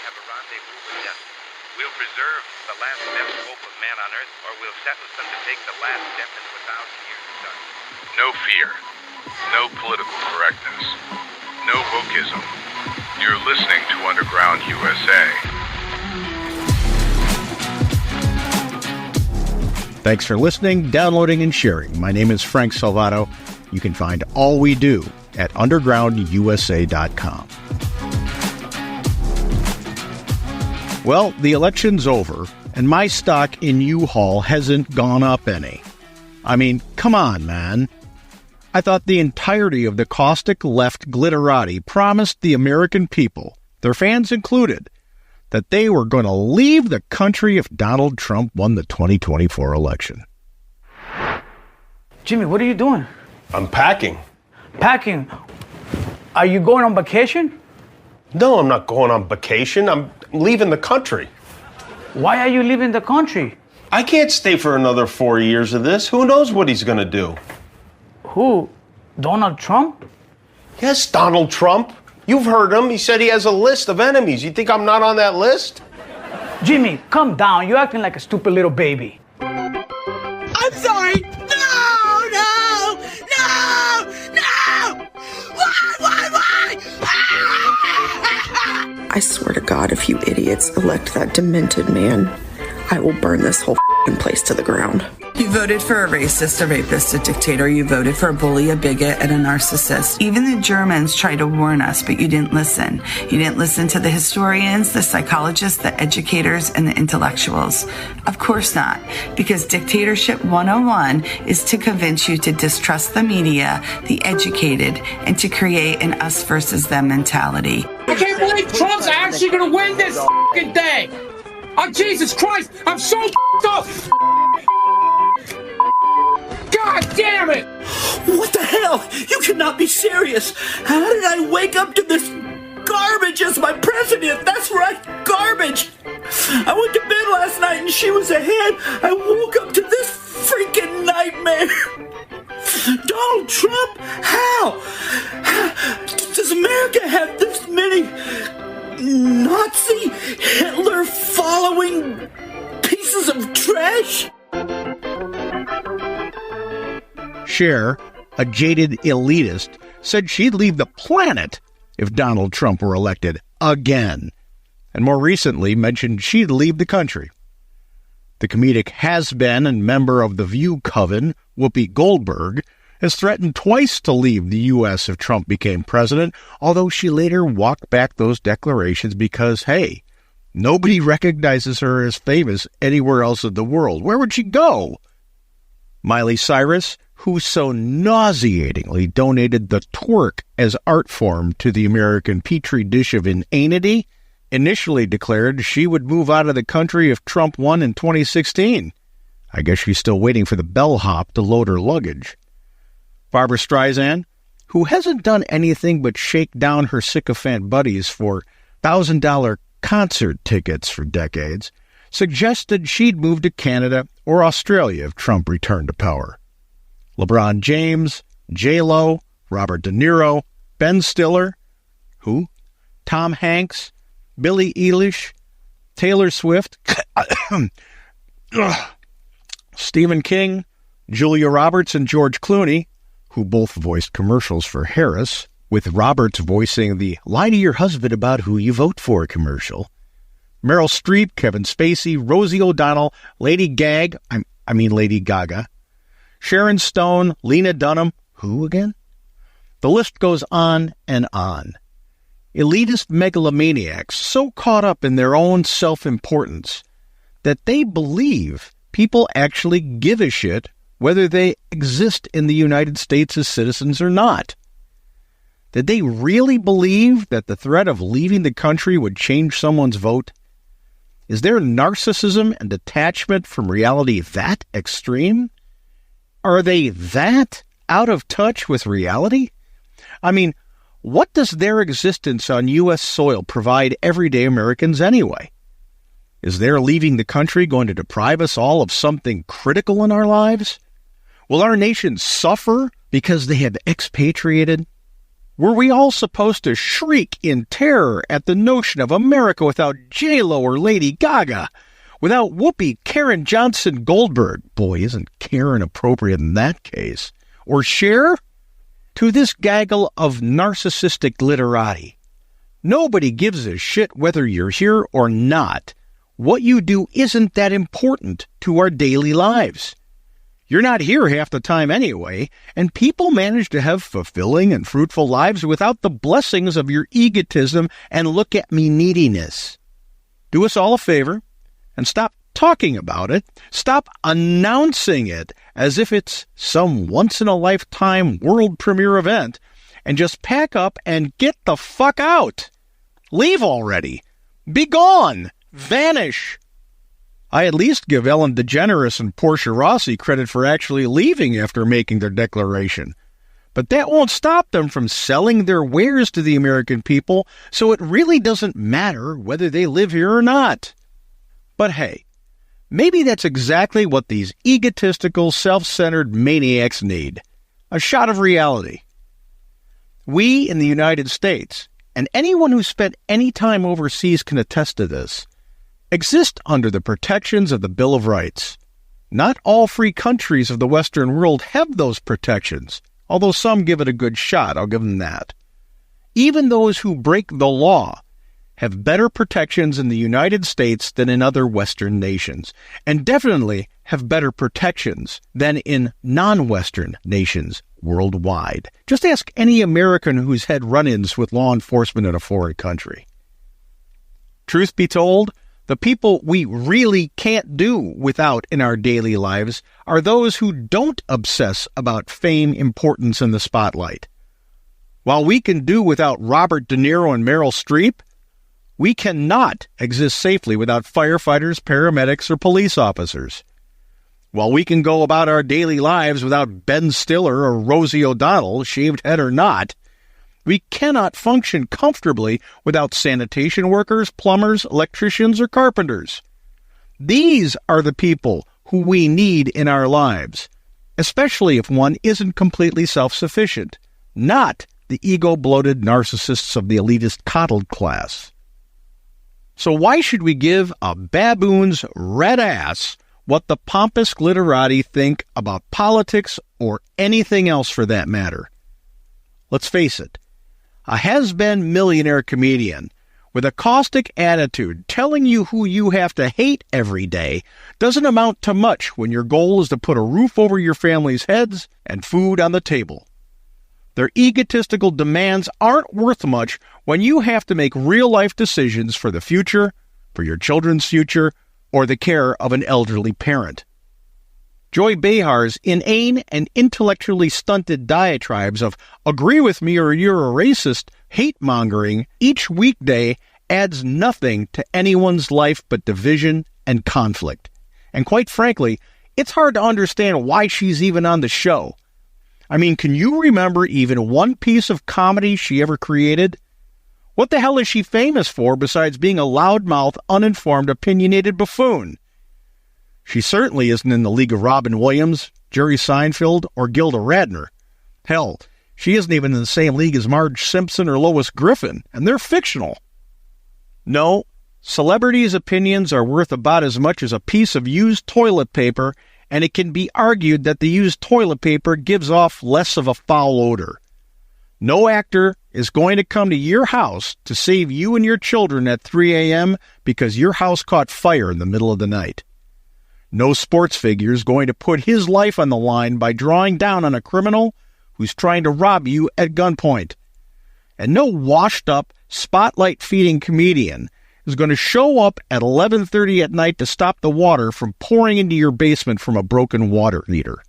have a rendezvous with death. We'll preserve the last best hope of man on earth, or we'll sentence them to take the last step into 1,000 years of darkness. No fear. No political correctness. No wokeism. You're listening to Underground USA. Thanks for listening, downloading, and sharing. My name is Frank Salvato. You can find all we do at undergroundusa.com. Well, the election's over, and my stock in U-Haul hasn't gone up any. I mean, come on, man. I thought the entirety of the caustic left glitterati promised the American people, their fans included, that they were going to leave the country if Donald Trump won the 2024 election. Jimmy, what are you doing? I'm packing. Packing? Are you going on vacation? No, I'm not going on vacation. I'm leaving the country. Why are you leaving the country? I can't stay for another 4 years of this. Who knows what he's going to do? Who? Donald Trump? Yes, Donald Trump. You've heard him. He said he has a list of enemies. You think I'm not on that list? Jimmy, calm down. You're acting like a stupid little baby. I'm sorry. No! Why? I swear to God, if you idiots elect that demented man, I will burn this whole f***ing place to the ground. You voted for a racist, a rapist, a dictator. You voted for a bully, a bigot, and a narcissist. Even the Germans tried to warn us, but you didn't listen. You didn't listen to the historians, the psychologists, the educators, and the intellectuals. Of course not, because Dictatorship 101 is to convince you to distrust the media, the educated, and to create an us versus them mentality. I can't believe Trump's actually going to win this f***ing thing. Oh, Jesus Christ, I'm so f***ed up. God damn it! What the hell? You cannot be serious. How did I wake up to this garbage as my president? That's right, garbage. I went to bed last night and she was ahead. I woke up to this freaking nightmare. Donald Trump? How? Does America have this many Nazi, Hitler following pieces of trash? Cher, a jaded elitist, said she'd leave the planet if Donald Trump were elected again, and more recently mentioned she'd leave the country. The comedic has-been and member of the View coven, Whoopi Goldberg, has threatened twice to leave the U.S. if Trump became president, although she later walked back those declarations because, hey, nobody recognizes her as famous anywhere else in the world. Where would she go? Miley Cyrus, who so nauseatingly donated the twerk as art form to the American petri dish of inanity, initially declared she would move out of the country if Trump won in 2016. I guess she's still waiting for the bellhop to load her luggage. Barbra Streisand, who hasn't done anything but shake down her sycophant buddies for $1,000 concert tickets for decades, suggested she'd move to Canada or Australia if Trump returned to power. LeBron James, J-Lo, Robert De Niro, Ben Stiller, who? Tom Hanks, Billie Eilish, Taylor Swift, Stephen King, Julia Roberts, and George Clooney, who both voiced commercials for Harris, with Roberts voicing the lie to your husband about who you vote for commercial. Meryl Streep, Kevin Spacey, Rosie O'Donnell, Lady Gaga, Sharon Stone, Lena Dunham, who again? The list goes on and on. Elitist megalomaniacs so caught up in their own self-importance that they believe people actually give a shit whether they exist in the United States as citizens or not. Did they really believe that the threat of leaving the country would change someone's vote? Is their narcissism and detachment from reality that extreme? Are they that out of touch with reality? I mean, what does their existence on U.S. soil provide everyday Americans anyway? Is their leaving the country going to deprive us all of something critical in our lives? Will our nation suffer because they have expatriated? Were we all supposed to shriek in terror at the notion of America without J-Lo or Lady Gaga? Without Whoopi Karen Johnson Goldberg? Boy, isn't Karen appropriate in that case? Or Cher? To this gaggle of narcissistic glitterati. Nobody gives a shit whether you're here or not. What you do isn't that important to our daily lives. You're not here half the time anyway, and people manage to have fulfilling and fruitful lives without the blessings of your egotism and look-at-me neediness. Do us all a favor and stop talking about it. Stop announcing it as if it's some once-in-a-lifetime world premiere event, and just pack up and get the fuck out. Leave already. Be gone. Vanish. I at least give Ellen DeGeneres and Portia Rossi credit for actually leaving after making their declaration. But that won't stop them from selling their wares to the American people, so it really doesn't matter whether they live here or not. But hey, maybe that's exactly what these egotistical, self-centered maniacs need. A shot of reality. We in the United States, and anyone who spent any time overseas can attest to this, exist under the protections of the Bill of Rights. Not all free countries of the Western world have those protections, although some give it a good shot, I'll give them that. Even those who break the law have better protections in the United States than in other Western nations, and definitely have better protections than in non-Western nations worldwide. Just ask any American who's had run-ins with law enforcement in a foreign country. Truth be told, the people we really can't do without in our daily lives are those who don't obsess about fame, importance, and the spotlight. While we can do without Robert De Niro and Meryl Streep, we cannot exist safely without firefighters, paramedics, or police officers. While we can go about our daily lives without Ben Stiller or Rosie O'Donnell, shaved head or not, we cannot function comfortably without sanitation workers, plumbers, electricians, or carpenters. These are the people who we need in our lives, especially if one isn't completely self-sufficient, not the ego-bloated narcissists of the elitist coddled class. So why should we give a baboon's red ass what the pompous glitterati think about politics or anything else for that matter? Let's face it, a has-been millionaire comedian with a caustic attitude telling you who you have to hate every day doesn't amount to much when your goal is to put a roof over your family's heads and food on the table. Their egotistical demands aren't worth much when you have to make real-life decisions for the future, for your children's future, or the care of an elderly parent. Joy Behar's inane and intellectually stunted diatribes of agree with me or you're a racist hate-mongering each weekday adds nothing to anyone's life but division and conflict. And quite frankly, it's hard to understand why she's even on the show. I mean, can you remember even one piece of comedy she ever created? What the hell is she famous for besides being a loudmouth, uninformed, opinionated buffoon? She certainly isn't in the league of Robin Williams, Jerry Seinfeld, or Gilda Radner. Hell, she isn't even in the same league as Marge Simpson or Lois Griffin, and they're fictional. No, celebrities' opinions are worth about as much as a piece of used toilet paper, and it can be argued that the used toilet paper gives off less of a foul odor. No actor is going to come to your house to save you and your children at 3 a.m. because your house caught fire in the middle of the night. No sports figure is going to put his life on the line by drawing down on a criminal who's trying to rob you at gunpoint. And no washed-up, spotlight-feeding comedian is going to show up at 11:30 at night to stop the water from pouring into your basement from a broken water heater.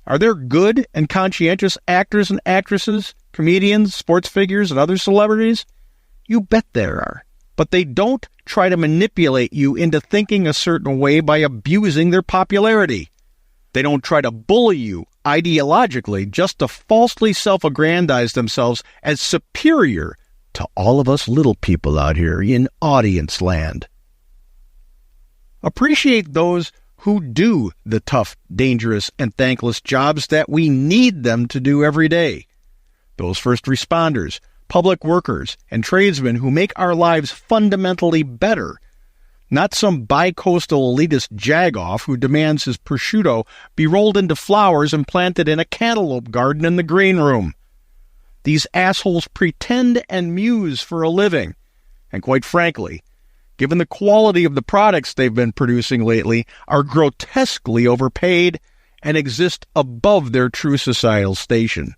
Are there good and conscientious actors and actresses, comedians, sports figures, and other celebrities? You bet there are. But they don't try to manipulate you into thinking a certain way by abusing their popularity. They don't try to bully you ideologically just to falsely self-aggrandize themselves as superior to all of us little people out here in audience land. Appreciate those who do the tough, dangerous, and thankless jobs that we need them to do every day. those first responders, public workers, and tradesmen who make our lives fundamentally better. Not some bi-coastal elitist jagoff who demands his prosciutto be rolled into flowers and planted in a cantaloupe garden in the green room. These assholes pretend and muse for a living. And quite frankly, given the quality of the products they've been producing lately, are grotesquely overpaid and exist above their true societal station.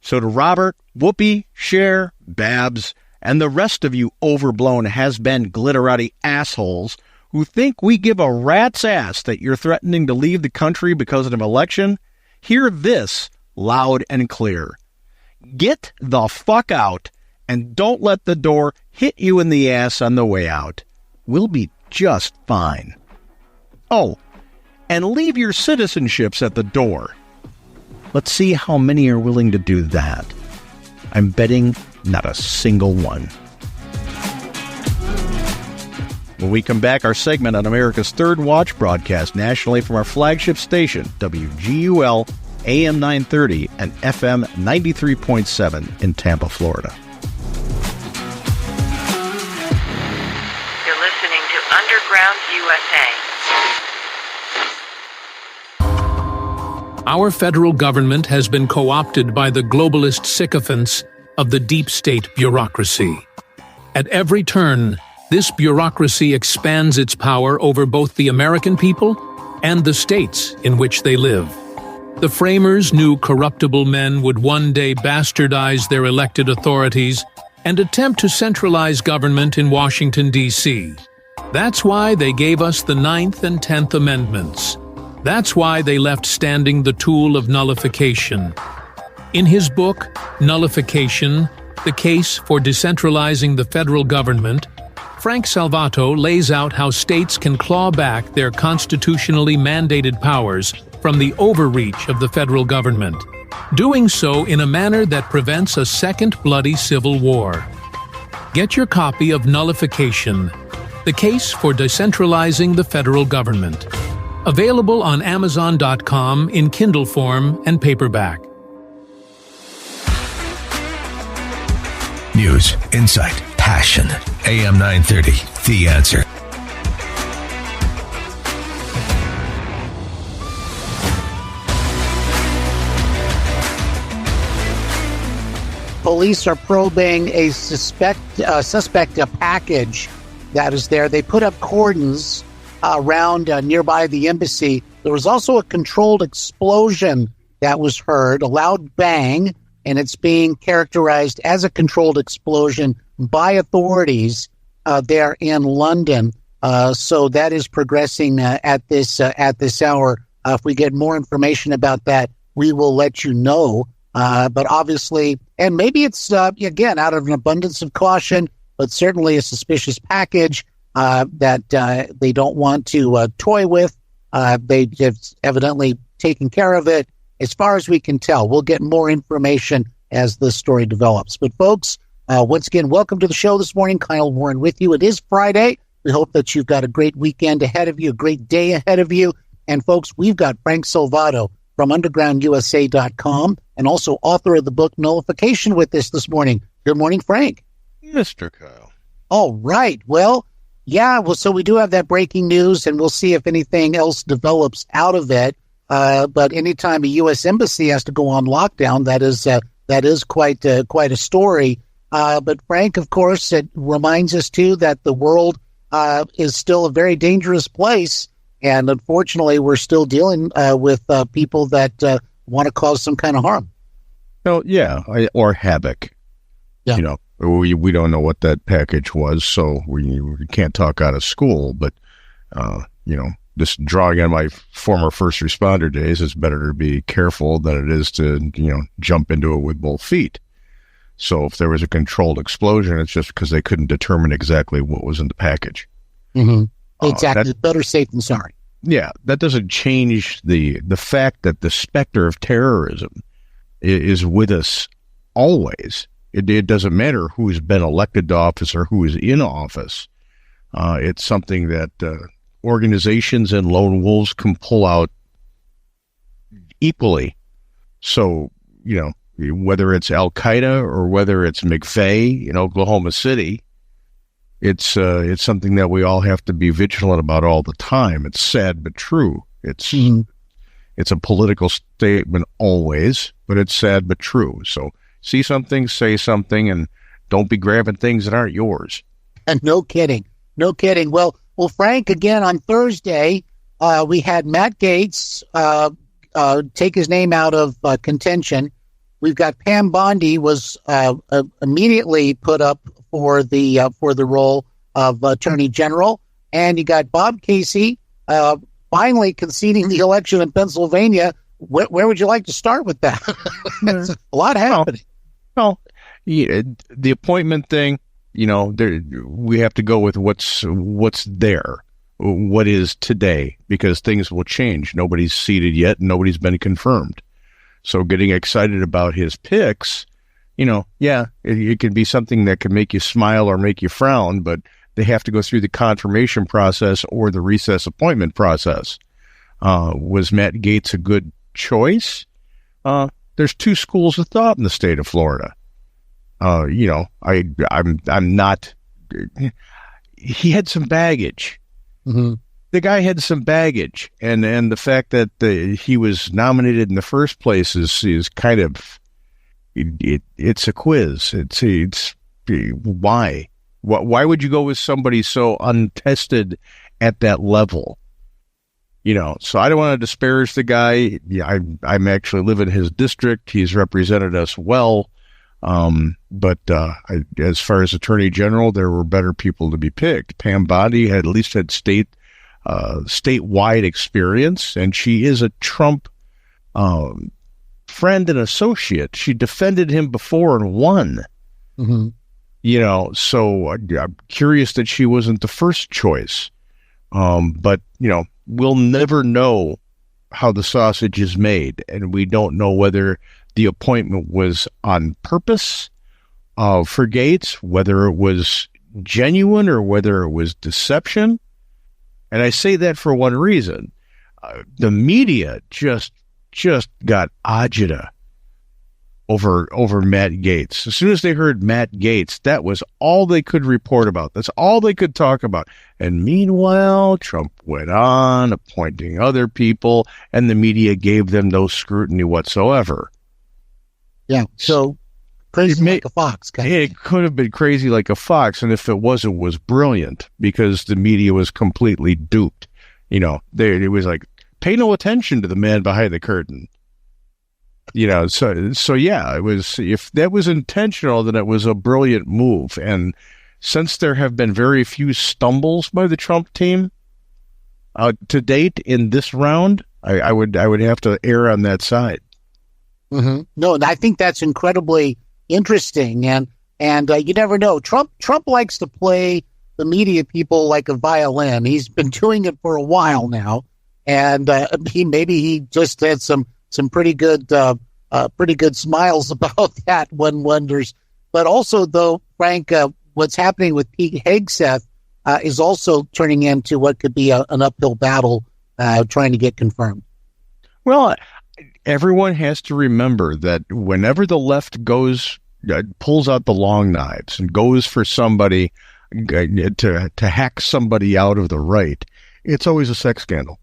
So to Robert, Whoopi, Cher, Babs, and the rest of you overblown has-been glitterati assholes who think we give a rat's ass that you're threatening to leave the country because of an election, hear this loud and clear. Get the fuck out, and don't let the door hit you in the ass on the way out. We'll be just fine. Oh, and leave your citizenships at the door. Let's see how many are willing to do that. I'm betting not a single one. When we come back, our segment on America's Third Watch broadcast nationally from our flagship station, WGUL AM 930 and FM 93.7 in Tampa, Florida. You're listening to Underground USA. Our federal government has been co-opted by the globalist sycophants of the deep state bureaucracy. At every turn, this bureaucracy expands its power over both the American people and the states in which they live. The framers knew corruptible men would one day bastardize their elected authorities and attempt to centralize government in Washington, D.C. That's why they gave us the 9th and 10th Amendments. That's why they left standing the tool of nullification. In his book, Nullification, The Case for Decentralizing the Federal Government, Frank Salvato lays out how states can claw back their constitutionally mandated powers from the overreach of the federal government, doing so in a manner that prevents a second bloody civil war. Get your copy of Nullification, The Case for Decentralizing the Federal Government. Available on Amazon.com in Kindle form and paperback. News, insight, passion. AM 930, The Answer. Police are probing a suspect package that is there. They put up cordons around nearby the embassy. There was also a controlled explosion that was heard, a loud bang, and it's being characterized as a controlled explosion by authorities there in London. So that is progressing at this hour. If we get more information about that, we will let you know. But obviously, and maybe it's, again, out of an abundance of caution, but certainly a suspicious package that they don't want to toy with. They have evidently taken care of it. As far as we can tell, we'll get more information as the story develops. But folks, once again, welcome to the show this morning. Kyle Warren with you. It is Friday. We hope that you've got a great weekend ahead of you, a great day ahead of you. And folks, we've got Frank Salvato from undergroundusa.com and also author of the book Nullification with us this morning. Good morning, Frank. Mr. Kyle. All right. Well, yeah, so we do have that breaking news, and we'll see if anything else develops out of it. But anytime a U.S. embassy has to go on lockdown, that is quite a story. But Frank, of course, it reminds us too that the world is still a very dangerous place, and unfortunately, we're still dealing with people that want to cause some kind of harm. Oh, yeah, or havoc. Yeah. You know, we don't know what that package was, so we can't talk out of school. But you know, just drawing on my former first responder days, it's better to be careful than it is to, you know, jump into it with both feet. So if there was a controlled explosion, it's just because they couldn't determine exactly what was in the package. Mm-hmm. Exactly. Better safe than sorry. Yeah, that doesn't change the fact that the specter of terrorism is with us always. It doesn't matter who's been elected to office or who is in office. It's something that organizations and lone wolves can pull out equally. So, you know, whether it's Al Qaeda or whether it's McVeigh in Oklahoma City. It's something that we all have to be vigilant about all the time. It's sad but true. It's a political statement always, but it's sad but true. So see something, say something, and don't be grabbing things that aren't yours. And no kidding. Well, Frank, again on Thursday, we had Matt Gaetz take his name out of contention. We've got Pam Bondi was immediately put up for the role of Attorney General, and you got Bob Casey finally conceding the election in Pennsylvania. Where would you like to start with that? It's a lot happening. Well, the appointment thing, we have to go with what's there, what is today, because things will change. Nobody's seated yet, and nobody's been confirmed. So getting excited about his picks, it can be something that can make you smile or make you frown, but they have to go through the confirmation process or the recess appointment process. Was Matt Gaetz a good choice? There's two schools of thought in the state of Florida. I'm not. He had some baggage. Mm-hmm. The guy had some baggage, and the fact that he was nominated in the first place is kind of it's a quiz. It's why would you go with somebody so untested at that level? So I don't want to disparage the guy. Yeah, I'm actually live in his district. He's represented us well. But as far as Attorney General, there were better people to be picked. Pam Bondi had statewide experience, and she is a Trump friend and associate. She defended him before and won. Mm-hmm. So I'm curious that she wasn't the first choice. But we'll never know how the sausage is made, and we don't know whether the appointment was on purpose for Gaetz, whether it was genuine or whether it was deception. And I say that for one reason. The media just got agita over Matt Gaetz. As soon as they heard Matt Gaetz, that was all they could report about. That's all they could talk about. And meanwhile, Trump went on appointing other people, and the media gave them no scrutiny whatsoever. Yeah, so crazy like a fox. It could have been crazy like a fox, and if it was brilliant, because the media was completely duped. It was like, pay no attention to the man behind the curtain. So yeah, it was. If that was intentional, then it was a brilliant move. And since there have been very few stumbles by the Trump team to date in this round, I would have to err on that side. Mm-hmm. No, I think that's incredibly interesting, and you never know. Trump likes to play the media people like a violin. He's been doing it for a while now, and he just had some pretty good smiles about that. One wonders, but also though, Frank, what's happening with Pete Hegseth is also turning into what could be an uphill battle trying to get confirmed. Well, everyone has to remember that whenever the left pulls out the long knives and goes for somebody to hack somebody out of the right, it's always a sex scandal.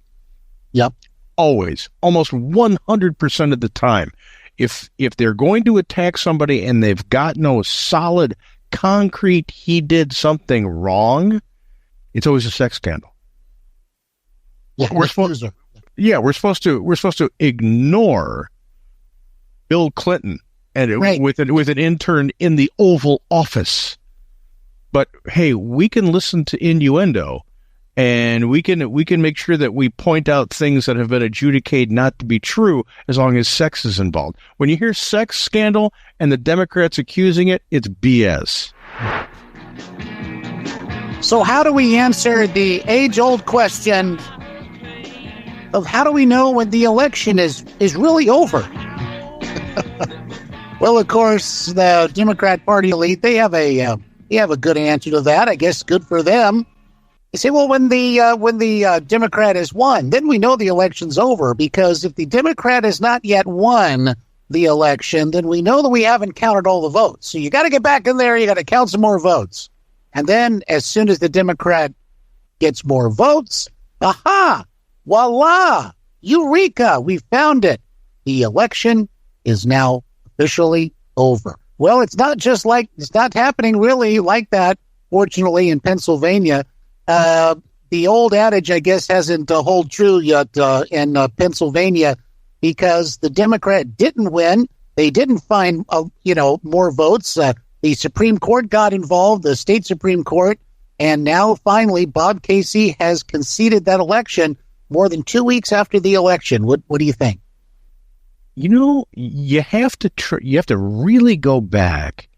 Yep. Always. Almost 100% of the time. If they're going to attack somebody and they've got no solid, concrete, he did something wrong, it's always a sex scandal. Yeah, we're supposed to ignore Bill Clinton and with an intern in the Oval Office. But hey, we can listen to innuendo, and we can make sure that we point out things that have been adjudicated not to be true as long as sex is involved. When you hear sex scandal and the Democrats accusing it, it's BS. So how do we answer the age-old question of how do we know when the election is really over? Well, of course, the Democrat Party elite, they have a good answer to that. I guess good for them. They say, well, when the Democrat has won, then we know the election's over, because if the Democrat has not yet won, the election, then we know that we haven't counted all the votes. So you got to get back in there. You got to count some more votes. And then as soon as the Democrat gets more votes, aha, voila, eureka, we found it. The election is now officially over. Well, it's not happening really like that, fortunately, in Pennsylvania. The old adage, I guess, hasn't hold true yet in Pennsylvania, because the Democrat didn't win. They didn't find, more votes. The Supreme Court got involved, the state Supreme Court, and now finally Bob Casey has conceded that election more than 2 weeks after the election. What do you think? You have to really go back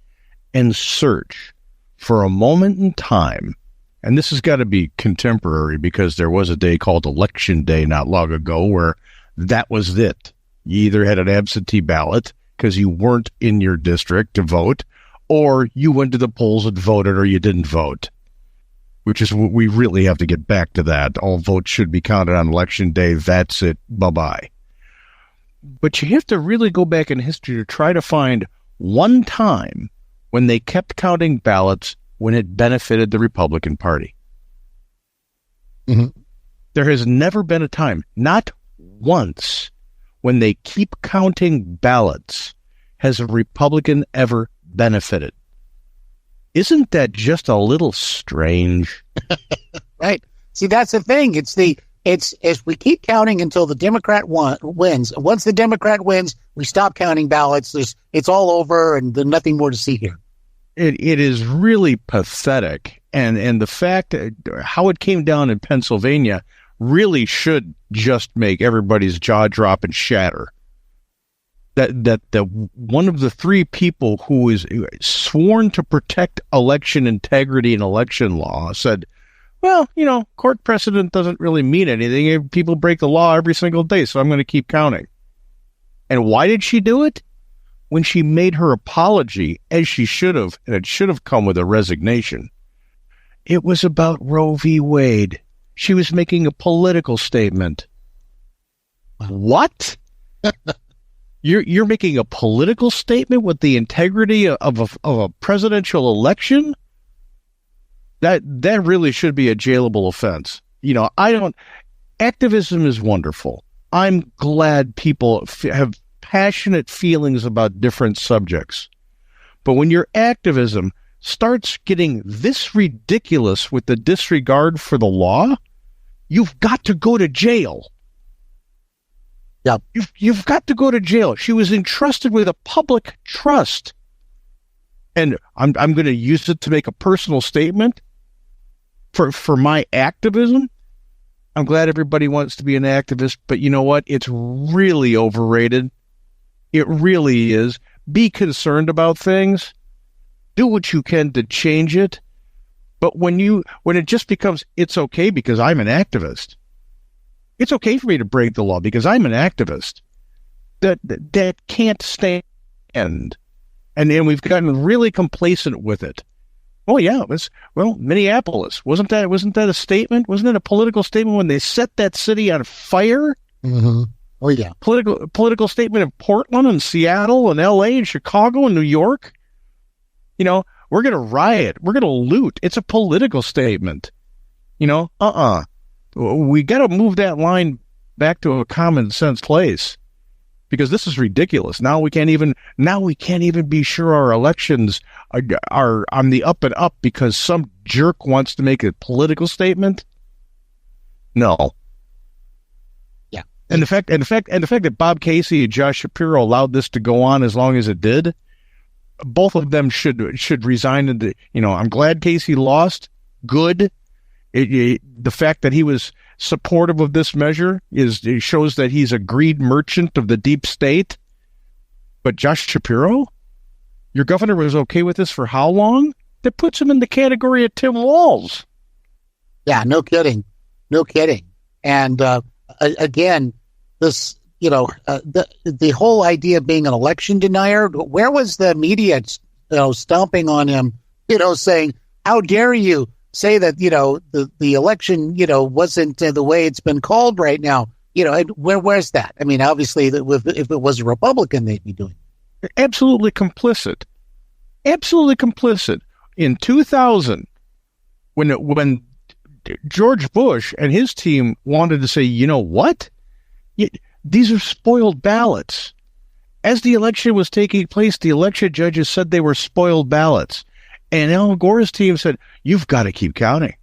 and search for a moment in time. And this has got to be contemporary, because there was a day called Election Day not long ago where that was it. You either had an absentee ballot because you weren't in your district to vote, or you went to the polls and voted, or you didn't vote, which is what we really have to get back to that. All votes should be counted on Election Day. That's it. Bye-bye. But you have to really go back in history to try to find one time when they kept counting ballots when it benefited the Republican Party. Mm-hmm. There has never been a time, not once, when they keep counting ballots has a Republican ever benefited. Isn't that just a little strange? Right. See, that's the thing. It's if we keep counting until the Democrat wins. Once the Democrat wins, we stop counting ballots. It's all over, and there's nothing more to see here. It is really pathetic, and the fact that how it came down in Pennsylvania really should just make everybody's jaw drop and shatter. That one of the three people who is sworn to protect election integrity and election law said, well, court precedent doesn't really mean anything. People break the law every single day, so I'm going to keep counting. And why did she do it? When she made her apology, as she should have, and it should have come with a resignation, it was about Roe v. Wade. She was making a political statement. What? You're making a political statement with the integrity of a presidential election? That really should be a jailable offense. Activism is wonderful. I'm glad people have passionate feelings about different subjects. But when your activism starts getting this ridiculous with the disregard for the law, you've got to go to jail. Yeah. You've got to go to jail. She was entrusted with a public trust. And I'm going to use it to make a personal statement for my activism. I'm glad everybody wants to be an activist, but you know what? It's really overrated. It really is. Be concerned about things. Do what you can to change it. But when it just becomes, it's okay because I'm an activist. It's okay for me to break the law because I'm an activist. That can't stand. And we've gotten really complacent with it. Oh yeah, Minneapolis. Wasn't that a statement? Wasn't it a political statement when they set that city on fire? Mm-hmm. Oh yeah. Political statement in Portland and Seattle and LA and Chicago and New York. We're going to riot. We're going to loot. It's a political statement. We got to move that line back to a common sense place, because this is ridiculous. Now we can't even be sure our elections are on the up and up because some jerk wants to make a political statement. No. Yeah. And the fact that Bob Casey and Josh Shapiro allowed this to go on as long as it did, both of them should resign. I'm glad Casey lost. Good. The fact that he was supportive of this measure it shows that he's a greed merchant of the deep state. But Josh Shapiro, your governor was okay with this for how long? That puts him in the category of Tim Walz. Yeah, no kidding. And again, this, the whole idea of being an election denier, where was the media, stomping on him, saying, how dare you say that, the election, wasn't the way it's been called right now. Where's that? I mean, obviously, if it was a Republican, they'd be doing it. Absolutely complicit. Absolutely complicit. In 2000, when George Bush and his team wanted to say, you know what? These are spoiled ballots. As the election was taking place, the election judges said they were spoiled ballots. And Al Gore's team said, you've got to keep counting.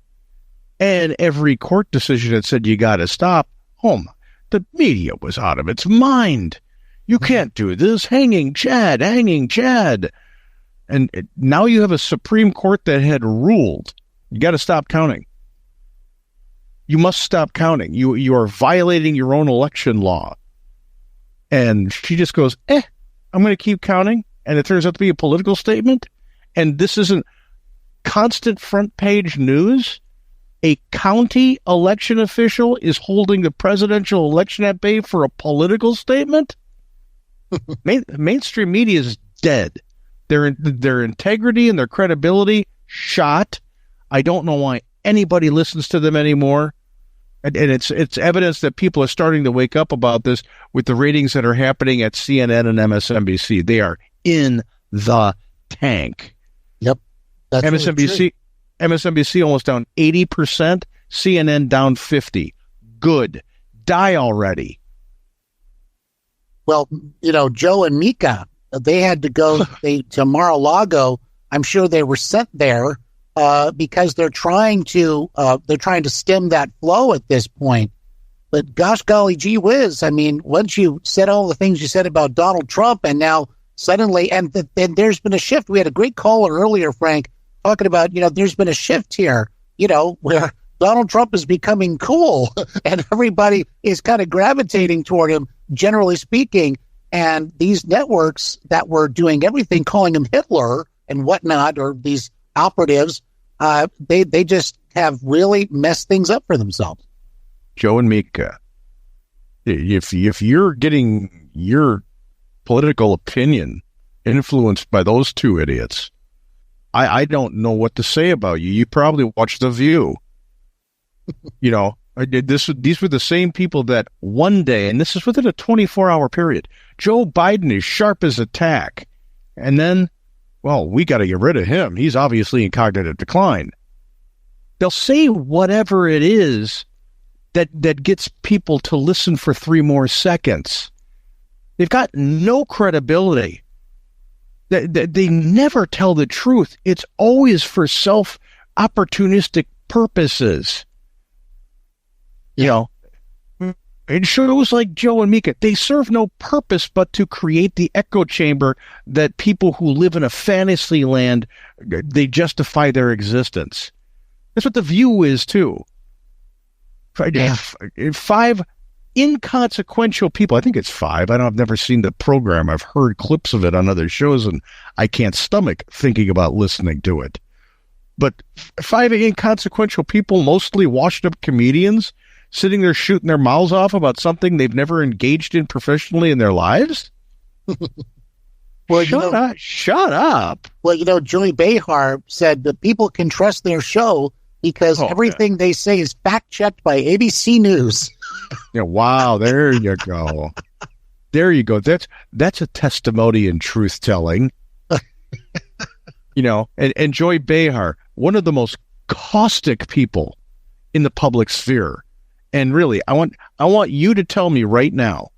And every court decision that said you got to stop, the media was out of its mind. You can't do this. Hanging Chad. And now you have a Supreme Court that had ruled, you got to stop counting. You must stop counting. You are violating your own election law. And she just goes, I'm going to keep counting. And it turns out to be a political statement. And this isn't constant front page news. A county election official is holding the presidential election at bay for a political statement. Mainstream media is dead. Their integrity and their credibility shot. I don't know why anybody listens to them anymore. And it's evidence that people are starting to wake up about this with the ratings that are happening at CNN and MSNBC. They are in the tank. Yep. That's MSNBC almost down 80%, CNN down 50%. Good. Die already. Well, Joe and Mika, they had to go to Mar-a-Lago. I'm sure they were sent there because they're trying to stem that flow at this point. But gosh golly gee whiz, I mean, once you said all the things you said about Donald Trump, and now suddenly, and there's been a shift. We had a great caller earlier, Frank, talking about, there's been a shift here, where Donald Trump is becoming cool and everybody is kind of gravitating toward him, generally speaking. And these networks that were doing everything, calling him Hitler and whatnot, or these operatives, they just have really messed things up for themselves. Joe and Mika, if you're getting your political opinion influenced by those two idiots, I don't know what to say about you. You probably watched The View. These were the same people that one day, and this is within a 24-hour period, Joe Biden is sharp as a tack. And then, well, we got to get rid of him. He's obviously in cognitive decline. They'll say whatever it is that gets people to listen for 3 more seconds. They've got no credibility. They never tell the truth. It's always for self-opportunistic purposes. It shows like Joe and Mika, they serve no purpose but to create the echo chamber that people who live in a fantasy land, they justify their existence. That's what The View is, too. 5 inconsequential people. I think it's 5. I've never seen the program. I've heard clips of it on other shows, and I can't stomach thinking about listening to it. But 5 inconsequential people, mostly washed-up comedians, sitting there shooting their mouths off about something they've never engaged in professionally in their lives? Well, shut up. Well, Joey Behar said that people can trust their show because everything they say is fact-checked by ABC News. Yeah, wow, there you go. There you go. That's a testimony in truth-telling. And Joy Behar, one of the most caustic people in the public sphere. And really, I want you to tell me right now,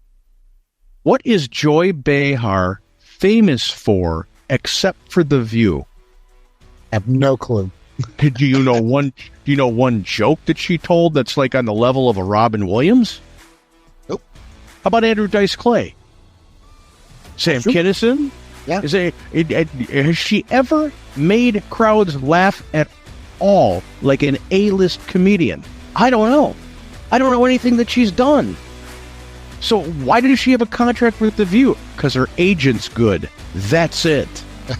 what is Joy Behar famous for except for The View? I have no clue. Do you know one joke that she told that's like on the level of a Robin Williams? Nope. How about Andrew Dice Clay? Sam Kinison? Yeah. Has she ever made crowds laugh at all like an A-list comedian? I don't know. I don't know anything that she's done. So why does she have a contract with The View? Because her agent's good. That's it. You're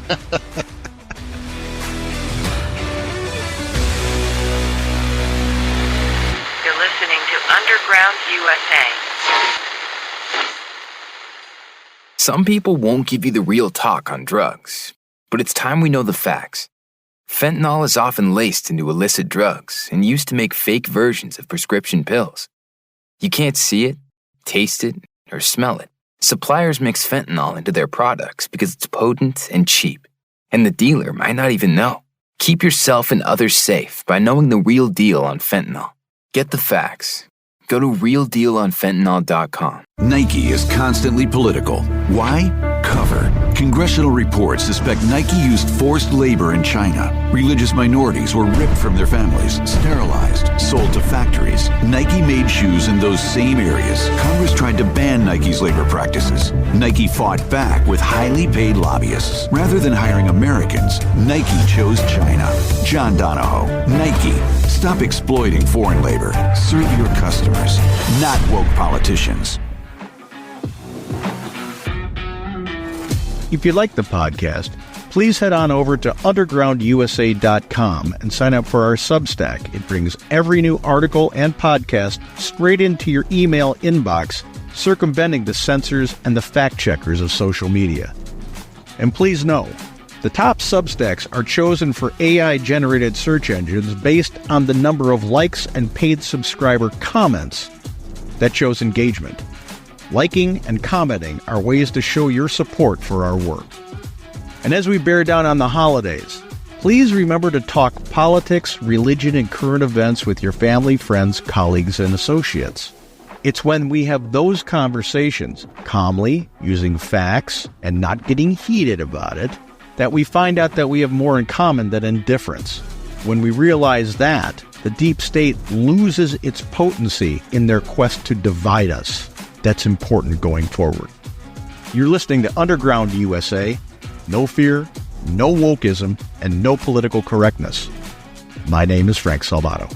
listening to Underground USA. Some people won't give you the real talk on drugs, but it's time we know the facts. Fentanyl is often laced into illicit drugs and used to make fake versions of prescription pills. You can't see it, taste it, or smell it. Suppliers mix fentanyl into their products because it's potent and cheap, and the dealer might not even know. Keep yourself and others safe by knowing the real deal on fentanyl. Get the facts. Go to realdealonfentanyl.com. Nike is constantly political. Why? Cover. Congressional reports suspect Nike used forced labor in China. Religious minorities were ripped from their families, sterilized, sold to factories. Nike made shoes in those same areas. Congress tried to ban Nike's labor practices. Nike fought back with highly paid lobbyists. Rather than hiring Americans, Nike chose China. John Donahoe, Nike. Stop exploiting foreign labor. Serve your customers, not woke politicians. If you like the podcast, please head on over to undergroundusa.com and sign up for our Substack. It brings every new article and podcast straight into your email inbox, circumventing the censors and the fact-checkers of social media. And please know, the top Substacks are chosen for AI-generated search engines based on the number of likes and paid subscriber comments that shows engagement. Liking and commenting are ways to show your support for our work. And as we bear down on the holidays, please remember to talk politics, religion, and current events with your family, friends, colleagues, and associates. It's when we have those conversations, calmly, using facts, and not getting heated about it, that we find out that we have more in common than indifference. When we realize that, the deep state loses its potency in their quest to divide us. That's important going forward. You're listening to Underground USA. No fear, no wokeism, and no political correctness. My name is Frank Salvato.